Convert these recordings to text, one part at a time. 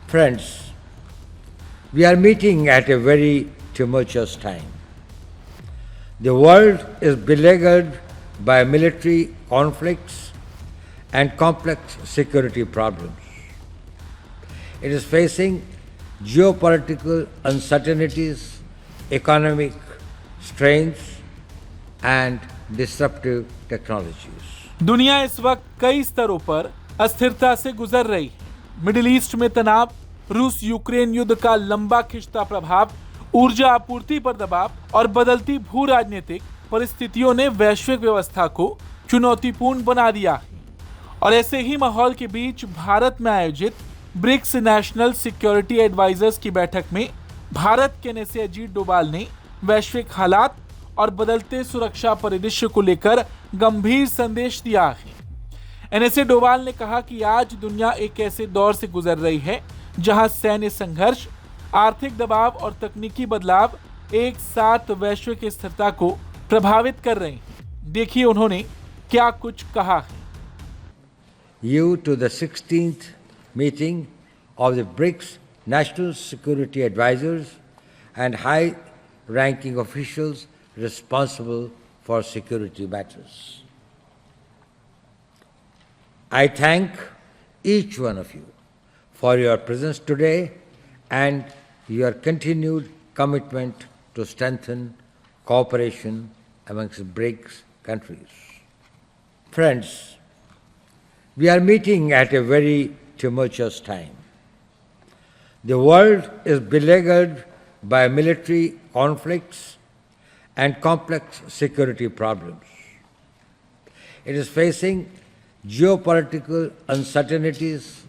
Friends, we are meeting at a very tumultuous time. The world is beleaguered by military conflicts and complex security problems. It is facing geopolitical uncertainties, economic strains, and disruptive technologies. दुनिया इस वक्त कई स्तरों पर अस्थिरता से गुजर रही है। मिडिल ईस्ट में तनाव, रूस यूक्रेन युद्ध का लंबा खिंचता प्रभाव, ऊर्जा आपूर्ति पर दबाव और बदलती भू राजनीतिक परिस्थितियों ने वैश्विक व्यवस्था को चुनौतीपूर्ण बना दिया है। और ऐसे ही माहौल के बीच भारत में आयोजित ब्रिक्स नेशनल सिक्योरिटी एडवाइजर्स की बैठक में भारत के NSA अजीत डोभाल ने वैश्विक हालात और बदलते सुरक्षा परिदृश्य को लेकर गंभीर संदेश दिया है। NSA डोभाल ने कहा कि आज दुनिया एक ऐसे दौर से गुजर रही है जहां सैन्य संघर्ष, आर्थिक दबाव और तकनीकी बदलाव एक साथ वैश्विक स्थिरता को प्रभावित कर रहे हैं। देखिए उन्होंने क्या कुछ कहा है। You to the 16th meeting of the BRICS National Security Advisors and high-ranking officials responsible for security matters. I thank each one of you for your presence today and your continued commitment to strengthen cooperation amongst BRICS countries. Friends, we are meeting at a very tumultuous time. The world is beleaguered by military conflicts and complex security problems. It is facing geopolitical uncertainties,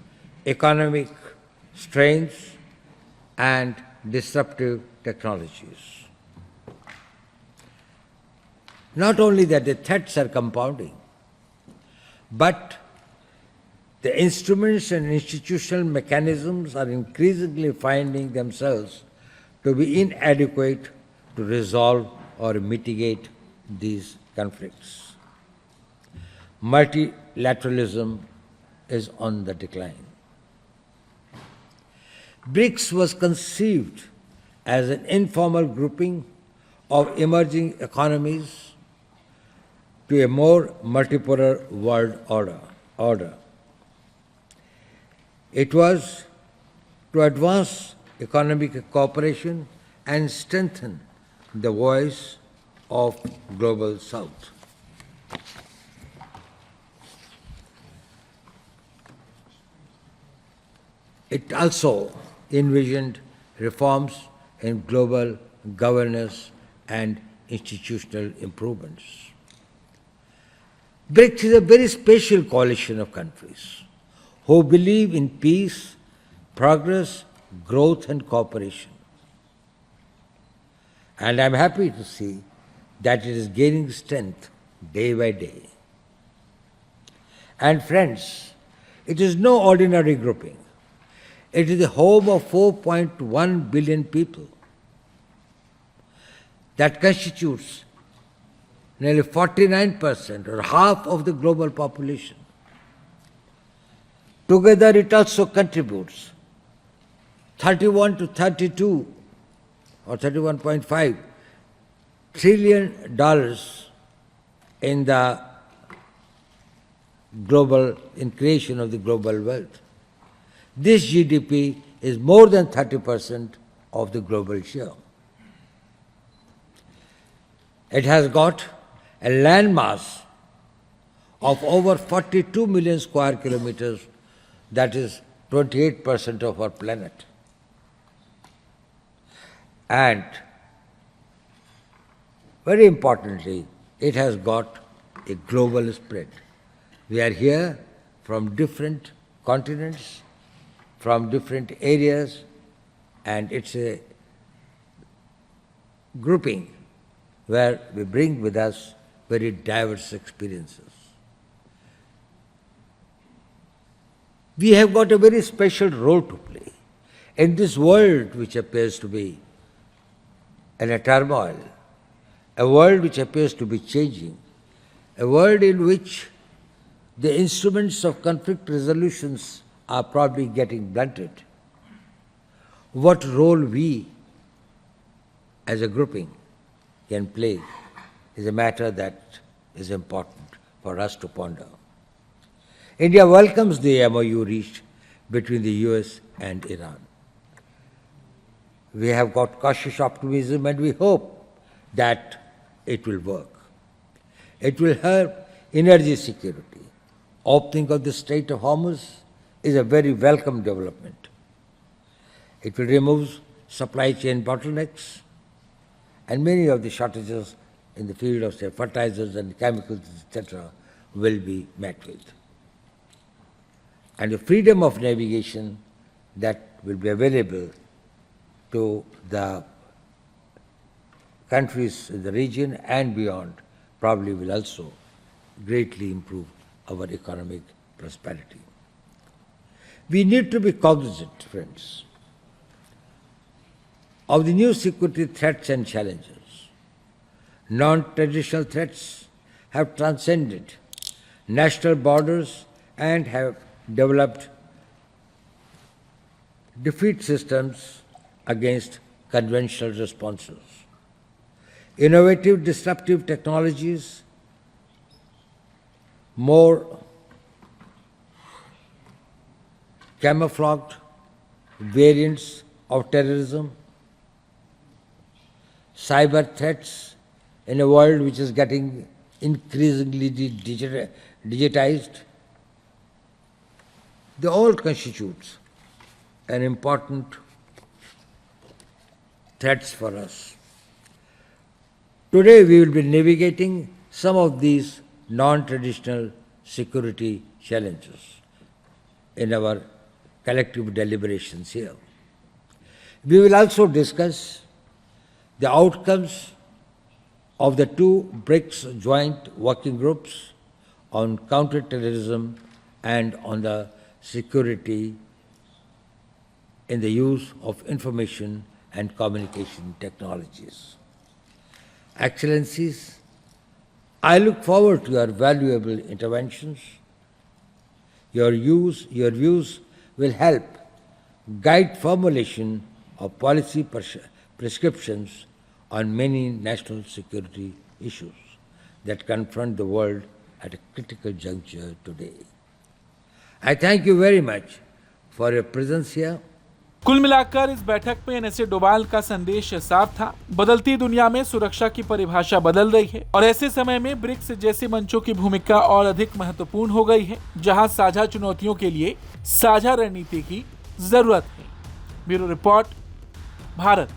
economic strains, and disruptive technologies. Not only that the threats are compounding, but the instruments and institutional mechanisms are increasingly finding themselves to be inadequate to resolve or mitigate these conflicts. Multilateralism is on the decline. BRICS was conceived as an informal grouping of emerging economies to a more multipolar world order. It was to advance economic cooperation and strengthen the voice of Global South. It also envisioned reforms in global governance and institutional improvements. BRICS is a very special coalition of countries who believe in peace, progress, growth, and cooperation. And I'm happy to see that it is gaining strength day by day. And friends, it is no ordinary grouping. It is the home of 4.1 billion people. That constitutes nearly 49% or half of the global population. Together it also contributes 31 to 32 or 31.5 trillion dollars in the creation of the global wealth. This GDP is more than 30% of the global share. It has got a land mass of over 42 million square kilometers, that is 28% of our planet. And very importantly, it has got a global spread. We are here from different continents, from different areas, and it's a grouping where we bring with us very diverse experiences. We have got a very special role to play in this world which appears to be in a turmoil, a world which appears to be changing, a world in which the instruments of conflict resolutions are probably getting blunted. what role we as a grouping can play is a matter that is important for us to ponder. India welcomes the MOU reached between the US and Iran. We have got cautious optimism and we hope that it will work. It will help energy security. Opening of the Strait of Hormuz is a very welcome development. It will remove supply chain bottlenecks and many of the shortages in the field of, say, fertilizers and chemicals, etc., will be met with. And the freedom of navigation that will be available to the countries in the region and beyond probably will also greatly improve our economic prosperity. We need to be cognizant, friends, of the new security threats and challenges. Non-traditional threats have transcended national borders and have developed defeat systems against conventional responses. Innovative, disruptive technologies, more camouflaged variants of terrorism, cyber threats in a world which is getting increasingly digitized, they all constitute an important threats for us. Today we will be navigating some of these non-traditional security challenges in our collective deliberations here. We will also discuss the outcomes of the two BRICS joint working groups on counter-terrorism and on the security in the use of information and communication technologies. Excellencies, I look forward to your valuable interventions. Your views will help guide formulation of policy prescriptions on many national security issues that confront the world at a critical juncture today. I thank you very much for your presence here. कुल मिलाकर इस बैठक में NSA Doval का संदेश साफ था। बदलती दुनिया में सुरक्षा की परिभाषा बदल रही है और ऐसे समय में ब्रिक्स जैसे मंचों की भूमिका और अधिक महत्वपूर्ण हो गई है, जहां साझा चुनौतियों के लिए साझा रणनीति की जरूरत है। Bureau report, Bharat.